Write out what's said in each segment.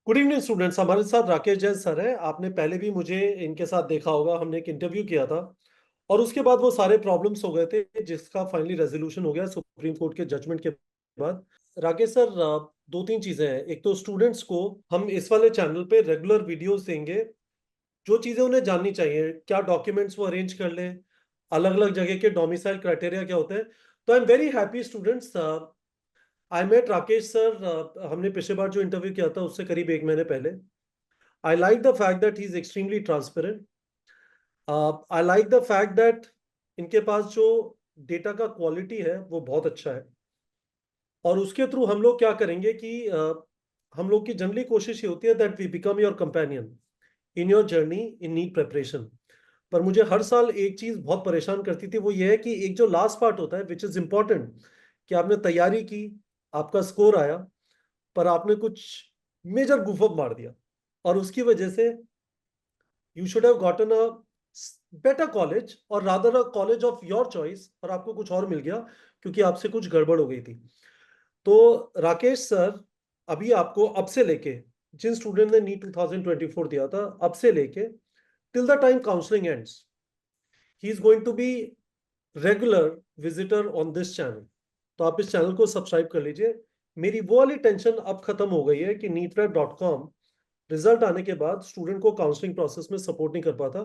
Good evening students. हमारे साथ Rakesh Jain sir है। आपने पहले भी मुझे इनके साथ देखा होगा, हमने एक इंटरव्यू किया था और उसके बाद वो सारे प्रॉब्लम्स हो गए थे जिसका फाइनली रेजोल्यूशन हो गया सुप्रीम कोर्ट के जजमेंट के बाद। राकेश सर, दो तीन चीजें हैं। एक तो स्टूडेंट्स को हम इस वाले चैनल पे रेगुलर वीडियोस देंगे, जो चीजें उन्हें जाननी चाहिए, क्या डॉक्यूमेंट्स वो अरेंज कर लें, अलग अलग जगह के डोमिसाइल क्राइटेरिया क्या होते हैं। तो I am very happy students, I met Rakesh sir. हमने पिछले बार जो इंटरव्यू किया था उससे करीब एक महीने पहले। I like the fact that he's extremely transparent. I like the fact that इनके पास जो डेटा का क्वालिटी है वो बहुत अच्छा है। और उसके थ्रू हम लोग क्या करेंगे कि हम लोग की जनरली कोशिश ये होती है that we become your companion in your journey in NEET preparation. पर मुझे हर साल एक चीज बहुत परेशान करती थी, वो ये है कि एक जो लास्ट पार्ट होता है विच इज इम्पोर्टेंट, कि आपने तैयारी की, आपका स्कोर आया, पर आपने कुछ मेजर गुफ अप मार दिया और उसकी वजह से you should have gotten a better college और rather a college of your choice, और आपको कुछ और मिल गया क्योंकि आपसे कुछ गड़बड़ हो गई थी। तो राकेश सर, अभी आपको अब से लेके, जिन स्टूडेंट ने नीट 2024 दिया था, अब से लेके till the time counselling ends, he is going to be regular visitor on this channel. तो आप इस चैनल को सब्सक्राइब कर लीजिए। मेरी वो वाली टेंशन अब खत्म हो गई है कि neetweb.com रिजल्ट आने के बाद स्टूडेंट को काउंसलिंग प्रोसेस में सपोर्ट नहीं कर पाता।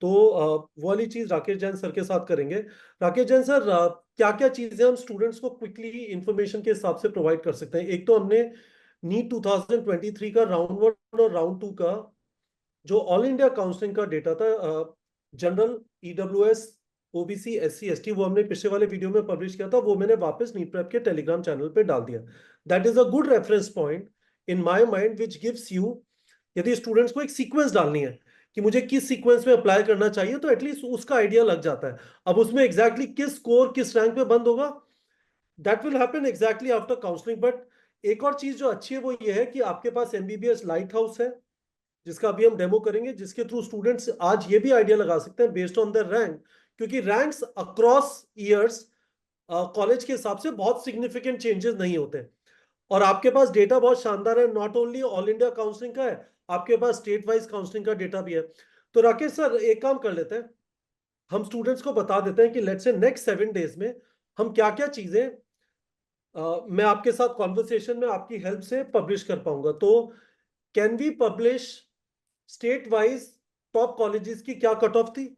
तो वो वाली चीज राकेश जैन सर के साथ करेंगे। राकेश जैन सर, क्या क्या चीजें हम स्टूडेंट्स को क्विकली इंफॉर्मेशन के हिसाब से प्रोवाइड कर सकते हैं? एक तो हमने नीट 2023 का राउंड वन और राउंड टू का जो ऑल इंडिया काउंसलिंग का डेटा था, general, EWS, OBC, SC, ST, वो हमने पिछले वाले वीडियो में पब्लिश किया था, वो मैंने वापस नीट प्रेप के टेलीग्राम चैनल पे डाल दिया। That is a good reference point in my mind which gives you, यदि स्टूडेंट्स को एक सीक्वेंस डालनी है कि मुझे किस सीक्वेंस में अप्लाई करना चाहिए, तो एटलीस्ट उसका आइडिया लग जाता है। अब उसमें एग्जैक्टली किस स्कोर किस रैंक पे बंद होगा, that will happen exactly after counselling. But एक और चीज जो अच्छी है वो ये है कि आपके पास एमबीबीएस लाइट हाउस है, जिसका अभी हम डेमो करेंगे, जिसके थ्रू स्टूडेंट्स आज ये भी आइडिया लगा सकते हैं बेस्ड ऑन द रैंक, क्योंकि रैंक्स अक्रॉस ईयर्स कॉलेज के हिसाब से बहुत सिग्निफिकेंट चेंजेस नहीं होते। और आपके पास डेटा बहुत शानदार है, not only all India counselling का है, आपके पास स्टेट वाइज काउंसलिंग का डेटा भी है। तो राकेश सर, एक काम कर लेते हैं, हम स्टूडेंट्स को बता देते हैं कि लेट्स से नेक्स्ट 7 डेज में हम क्या क्या चीजें मैं आपके साथ कॉन्वर्सेशन में आपकी हेल्प से पब्लिश कर पाऊंगा। तो can we publish state wise top colleges की क्या कट ऑफ थी?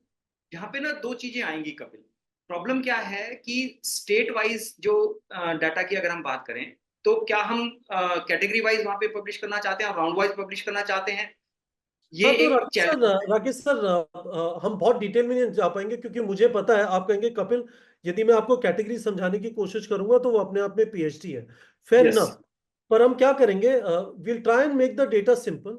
यहाँ पे ना दो चीजें आएंगी कपिल। प्रॉब्लम क्या है कि स्टेट वाइज जो डाटा की अगर हम बात करें तो क्या हम कैटेगरी वाइज वहां पे पब्लिश करना चाहते हैं और राउंड वाइज पब्लिश करना चाहते हैं, ये हाँ, तो एक राकेश सर, चैलेंज है। हम बहुत डिटेल में नहीं जा पाएंगे क्योंकि मुझे पता है आप कहेंगे कपिल, यदि मैं आपको कैटेगरी समझाने की कोशिश करूंगा तो वो अपने आप में पीएचडी है। Fair yes. इनफ। पर हम क्या करेंगे, will try and make the data simple.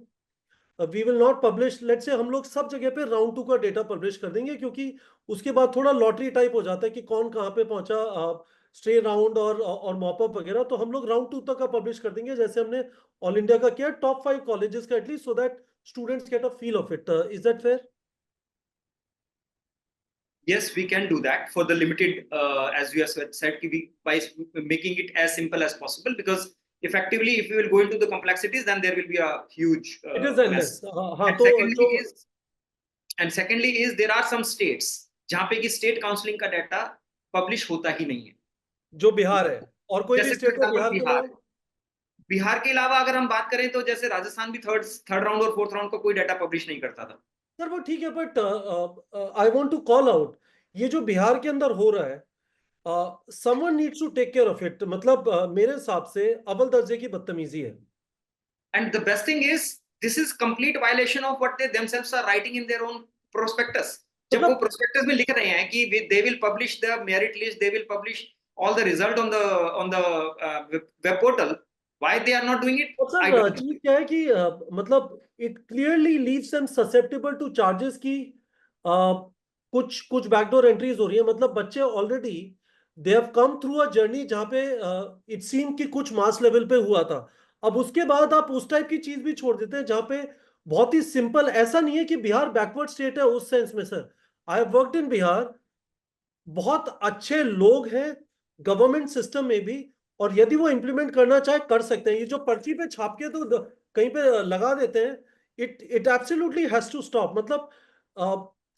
We will not publish, let's say हम लोग सब जगह पे राउंड टू का डेटा पब्लिश कर देंगे, क्योंकि उसके बाद थोड़ा लॉटरी टाइप हो जाता है कि कौन कहाँ पे पहुंचा, स्ट्रे राउंड और मॉपअप वगैरह। तो हम लोग राउंड टू तक का पब्लिश कर देंगे, जैसे हमने ऑल इंडिया का किया, टॉप 5 कॉलेजेस का at least, so that students get a feel of it. Is that fair? Yes, we can do that for the limited, as you have said, by making it as simple as possible. Because effectively, if we will go into the complexities, then there will be a huge it is endless. mess. हाँ, And तो secondly जो is, there are some states जहाँ पे कि state counselling का data publish होता ही नहीं है। जो बिहार है, और कोई भी जैसे फॉर स्टेट है एग्जांपल बिहार के बिहार अलावा? है। बिहार के अलावा अगर हम बात करें तो जैसे राजस्थान भी थर्ड थर्ड राउंड और फोर्थ राउंड का कोई डाटा पब्लिश नहीं करता था। सर वो ठीक है, but I want to call out, ये जो बिहार के अंदर हो रहा है, someone needs to take care of it. मतलब मेरे हिसाब से अव्वल दर्जे की बदतमीजी है। And the best thing is, this is complete violation of what they themselves are writing in their own prospectus. जब वो मतलब prospectus में लिख रहे हैं कि they will publish the merit list, they will publish all the result on the web portal, why they are not doing it? और I sir, don't know. चीज क्या है कि मतलब it clearly leaves them susceptible two charges की कुछ कुछ backdoor entries हो रही है। मतलब बच्चे already they have come through a journey जहाँ पे इट सीम कि कुछ मास लेवल पे हुआ था। अब उसके बाद आप उस टाइप की चीज भी छोड़ देते हैं जहाँ पे बहुत ही सिंपल, ऐसा नहीं है कि बिहार बैकवर्ड स्टेट है उस सेंस में sir. I have worked in Bihar, बहुत अच्छे लोग हैं गवर्नमेंट सिस्टम में भी, और यदि वो इंप्लीमेंट करना चाहे कर सकते हैं। ये जो पर्ची पे छाप के तो कहीं पे लगा देते हैं, it absolutely has to stop. मतलब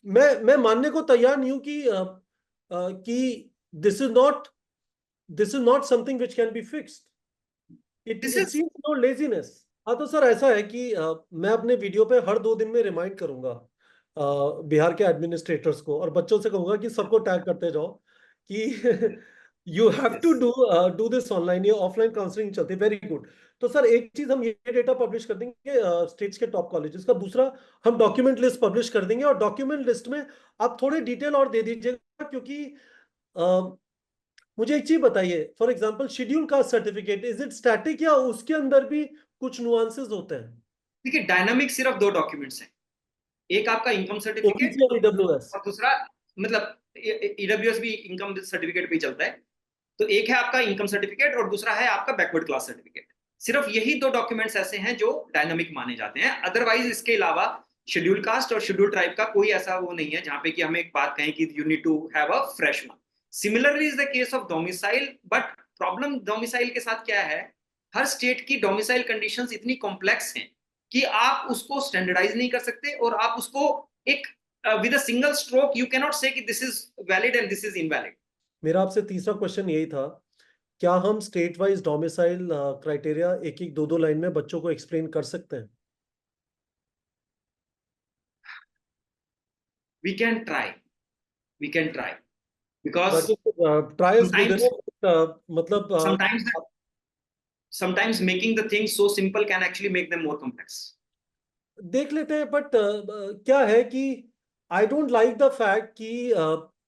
मैं मानने को तैयार नहीं हूं कि this is not something which can be fixed. It this it is seems no laziness. हाँ तो सर ऐसा है कि मैं अपने वीडियो पे हर 2 दिन में रिमाइंड करूंगा बिहार के एडमिनिस्ट्रेटर्स को, और बच्चों से कहूंगा कि सबको टैग करते जाओ कि you have to yes. Do this online. ये ऑफलाइन काउंसलिंग चलती है, वेरी गुड। तो सर एक चीज हम ये डेटा पब्लिश कर देंगे स्टेट्स के टॉप कॉलेजेस का। दूसरा, हम डॉक्यूमेंट लिस्ट पब्लिश कर देंगे, और डॉक्यूमेंट लिस्ट में आप थोड़े डिटेल और दे दीजिएगा, क्योंकि मुझे एक चीज बताइए, for example schedule caste certificate, is it static या उसके अंदर भी कुछ नुआंसेस होते हैं? देखिए, डायनामिक सिर्फ दो डॉक्यूमेंट्स हैं। एक आपका इनकम सर्टिफिकेट ओबीसी और ईडब्ल्यूएस। और दूसरा, मतलब ईडब्ल्यूएस भी इनकम सर्टिफिकेट पे ही चलता है। तो एक है आपका इनकम सर्टिफिकेट और दूसरा है आपका बैकवर्ड क्लास सर्टिफिकेट। सिर्फ यही दो डॉक्यूमेंट्स ऐसे हैं जो डायनामिक माने जाते हैं। अदरवाइज इसके अलावा शेड्यूल कास्ट और शेड्यूल ट्राइब का कोई ऐसा वो नहीं है जहां पे कि हमें एक बात कहें कि you need to have a fresh one. Similarly is the case of domicile, but problem domicile के साथ क्या है, हर स्टेट की डोमिसाइल कंडीशंस इतनी कॉम्प्लेक्स हैं कि आप उसको स्टैंडर्डाइज नहीं कर सकते, और आप उसको एक with a single stroke you can not से कि this is valid and this is invalid. मेरा आपसे तीसरा क्वेश्चन यही था, क्या हम स्टेट वाइज डोमिसाइल क्राइटेरिया एक एक दो दो लाइन में बच्चों को एक्सप्लेन कर सकते हैं? We can try, we can try, because बाकी try is good sometimes enough, मतलब sometimes sometimes making the things so simple can actually make them more complex. देख लेते हैं, बट क्या है कि I don't like the fact कि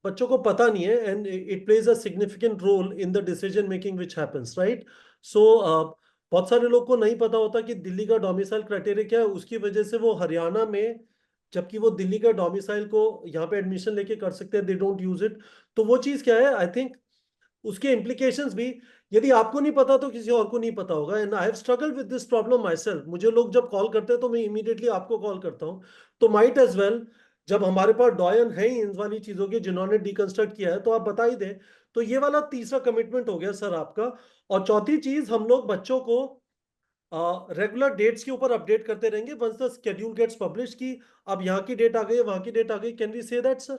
बच्चों को पता नहीं है, and it plays a significant role in the decision making which happens, right? So बहुत सारे लोग को नहीं पता होता कि दिल्ली का डोमिसाइल क्राइटेरिया क्या है, उसकी वजह से वो हरियाणा में, जबकि वो दिल्ली का डोमिसाइल को यहाँ पे एडमिशन लेके कर सकते हैं, दे डोंट यूज इट। तो वो चीज़ क्या है, आई थिंक उसके इम्प्लीकेशंस भी, यदि आपको नहीं पता तो किसी और को नहीं पता होगा। And I have struggle with this problem my self. मुझे लोग जब कॉल करते हैं तो मैं इमीडिएटली आपको कॉल करता हूँ। तो माइट एज वेल, जब हमारे पास डॉयन है ही इन वाली चीजों के जिन्होंने डिकंस्ट्रक्ट किया है, तो आप बता ही दें। तो ये वाला तीसरा कमिटमेंट हो गया सर आपका। और चौथी चीज, हम लोग बच्चों को रेगुलर डेट्स के ऊपर अपडेट करते रहेंगे once the schedule gets publish, की अब यहाँ की डेट आ गई, वहां की डेट आ गई। Can we say that sir?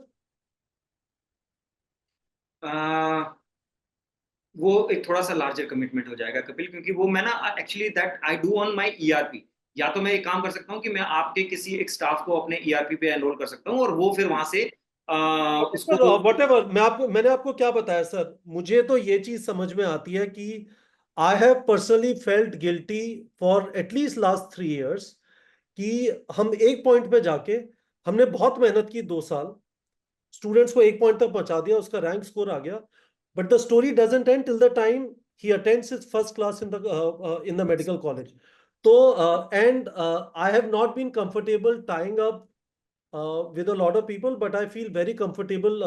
वो एक थोड़ा सा लार्जर कमिटमेंट हो जाएगा कपिल, क्योंकि वो मैं ना actually that I do on my ERP. या तो मैं एक काम कर सकता हूँ कि मैं आपके किसी एक स्टाफ को अपने ईआरपी पे एनरोल कर सकता हूँ और वो फिर वहां से उसको। सर व्हाटएवर, मैंने आपको क्या बताया सर, मुझे तो ये चीज समझ में आती है कि I have personally felt guilty for at least last 3 years, कि हम एक पॉइंट पे जाके, हमने बहुत मेहनत की 2 साल, स्टूडेंट्स को एक पॉइंट तक पहुंचा दिया, उसका रैंक स्कोर आ गया, but the story doesn't end till the time he attends his first class in the medical college. तो and I have not been comfortable tying up with a lot of people, but I feel very comfortable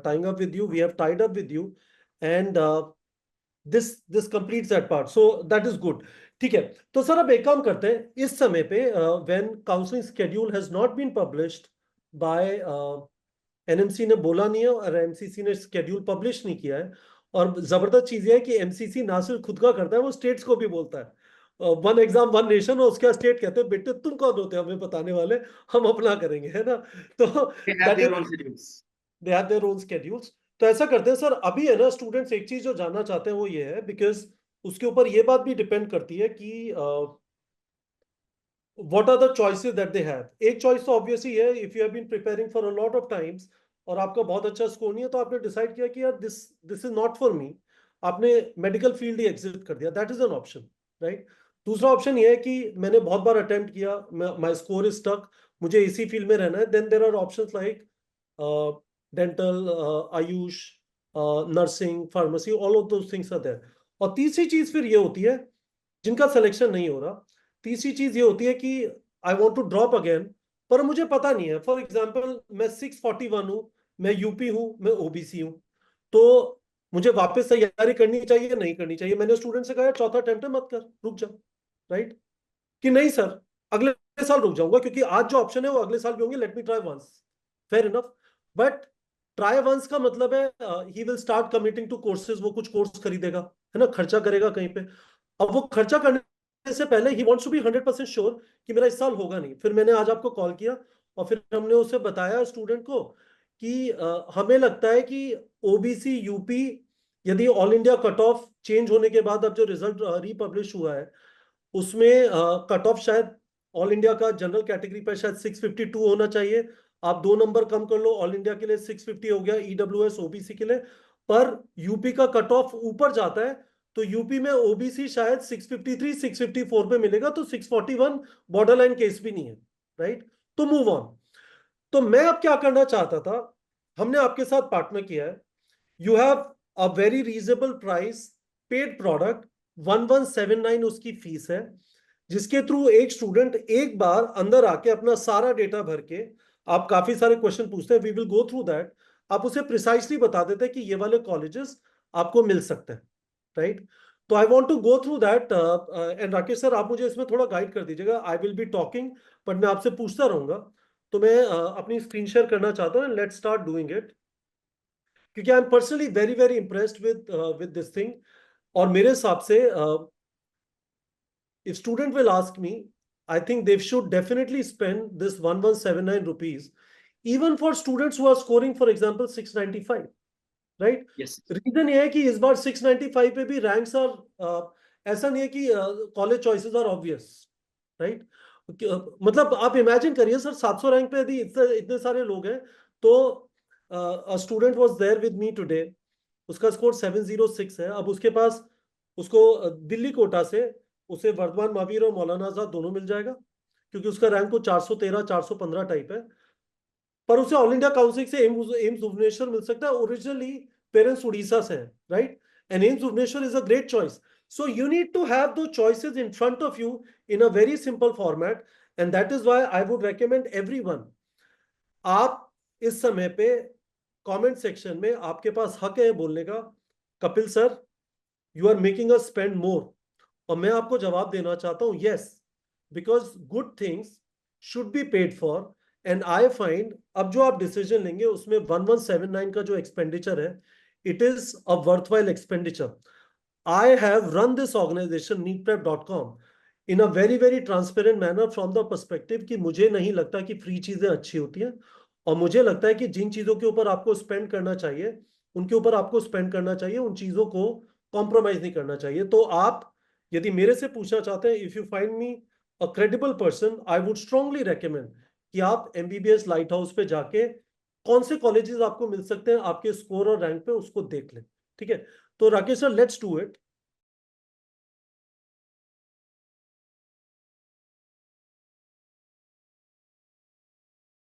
tying up with you. We have tied up with you, and this completes that part. So that is good. ठीक है। तो sir अब एक काम करते हैं, इस समय पे when counseling schedule has not been published by NMC ने बोला नहीं है और एमसीसी ने शेड्यूल पब्लिश नहीं किया है, और जबरदस्त चीज ये है कि एमसीसी ना सिर्फ खुद का करता है, वो स्टेट्स को भी बोलता है, वन एग्जाम वन नेशन, और उसके स्टेट कहते हैं बेटे तुम कौन होते हैं हमें बताने वाले, हम अपना करेंगे, है ना? तो They have that their is, own schedules. They have their own schedules. तो ऐसा करते हैं सर, अभी है ना स्टूडेंट्स एक चीज जो जानना चाहते हैं वो ये है, बिकॉज उसके ऊपर ये बात भी डिपेंड करती है कि what are the choices that they have। एक चॉइस तो ऑब्वियसली है, if you have been preparing for a lot of times और आपका बहुत अच्छा स्कोर नहीं है, तो आपने डिसाइड किया कि यार this this is not for me, आपने मेडिकल फील्ड ही एग्जिट कर दिया, that is an option, right? दूसरा ऑप्शन ये है कि मैंने बहुत बार अटेम्प्ट किया, माई स्कोर इज स्टक, मुझे इसी फील्ड में रहना है, then there are options like dental, Ayush, nursing, pharmacy, all of those things are there. और तीसरी चीज फिर ये होती है, जिनका सिलेक्शन नहीं हो रहा, तीसरी चीज ये होती है कि I want to drop again, पर मुझे पता नहीं है, फॉर एग्जाम्पल मैं 641 हूँ, मैं यूपी हूँ, मैं ओबीसी हूँ, तो मुझे वापस तैयारी करनी चाहिए या नहीं करनी चाहिए? मैंने स्टूडेंट से कहा चौथा अटेम्प्ट है, मत कर, रुक जा, राइट? कि नहीं सर, अगले साल रुक जाऊंगा, क्योंकि आज जो ऑप्शन है वो अगले साल भी होंगे, let me try once, fair enough. But try once का मतलब है he will start committing to courses, वो कुछ कोर्स खरीदेगा, है ना, खर्चा करेगा कहीं पे। अब वो खर्चा करने से पहले ही वांट्स टू बी 100% श्योर कि मेरा इस साल होगा नहीं। फिर मैंने आज आपको कॉल किया और फिर हमने उसे बताया स्टूडेंट को कि हमें लगता है कि ओबीसी यूपी, यदि all India cut off change होने के बाद अब जो रिजल्ट रिपब्लिश हुआ है उसमें कट ऑफ शायद ऑल इंडिया का जनरल कैटेगरी पर शायद 652 होना चाहिए। आप 2 नंबर कम कर लो, ऑल इंडिया के लिए 650 हो गया, ईडब्ल्यूएस ओबीसी के लिए। पर यूपी का कट ऑफ ऊपर जाता है तो यूपी में ओबीसी शायद 653 654 पे मिलेगा, तो 641 बॉर्डर लाइन केस भी नहीं है, राइट। तो मूव ऑन। तो मैं अब क्या करना चाहता था, हमने आपके साथ पार्टनर किया है, you have a very reasonable price paid product, 1179 उसकी फीस है, जिसके थ्रू एक स्टूडेंट एक बार अंदर आके अपना सारा डेटा भर के, आप काफी सारे क्वेश्चन पूछते हैं, we will go through that, आप उसे प्रिसाइसली बता देते हैं कि ये वाले कॉलेजेस आपको मिल सकते हैं, राइट। तो I want to go through that and Rakesh sir आप मुझे इसमें थोड़ा गाइड कर दीजिएगा, I will be talking but मैं आपसे पूछता रहूंगा। तो मैं अपनी स्क्रीन शेयर करना चाहता हूँ, लेट्स स्टार्ट डूइंग इट, क्योंकि I am personally very very impressed with this thing. और मेरे हिसाब से if student will ask me, I think they should definitely spend this 1179 rupees, even for students who are scoring, for example, 695, right? Yes. Reason ये है कि इस बार 695 पे भी रैंक्स और ऐसा नहीं है कि college choices are obvious, right. मतलब आप इमेजिन करिए सर, 700 रैंक पे यदि इतने इतने सारे लोग हैं, तो student was there with me today, उसका स्कोर 706 है। अब उसके पास, उसको दिल्ली कोटा से उसे वर्धमान महावीर और मौलाना आजाद दोनों मिल जाएगा, क्योंकि उसका रैंक को 413 415 टाइप है। पर उसे ऑल इंडिया काउंसिल से एम्स भुवनेश्वर मिल सकता है, ओरिजिनली पेरेंट्स उड़ीसा से है, राइट। And AIIMS Bhubaneswar is a great choice. So you need to have those choices in front of you in a very simple format, and that is why I would recommend everyone, आप इस समय पे comment section में आपके पास हक है बोलने का, Kapil sir you are making us spend more, और मैं आपको जवाब देना चाहता हूं yes, because good things should be paid for. And I find अब जो आप डिसीजन लेंगे उसमें 1179 का जो एक्सपेंडिचर है, it is a worthwhile expenditure. I have run this organization neatprep.com in a very very transparent manner from the perspective कि मुझे नहीं लगता कि फ्री चीजें अच्छी होती हैं, और मुझे लगता है कि जिन चीजों के ऊपर आपको स्पेंड करना चाहिए उनके ऊपर आपको स्पेंड करना चाहिए, उन चीजों को कॉम्प्रोमाइज नहीं करना चाहिए। तो आप यदि मेरे से पूछना चाहते हैं, if you find me a credible person, I would strongly recommend कि आप एमबीबीएस लाइट हाउस पे जाके कौन से कॉलेजेस आपको मिल सकते हैं आपके स्कोर और रैंक पे, उसको देख लें, ठीक है। तो Rakesh sir let's do it.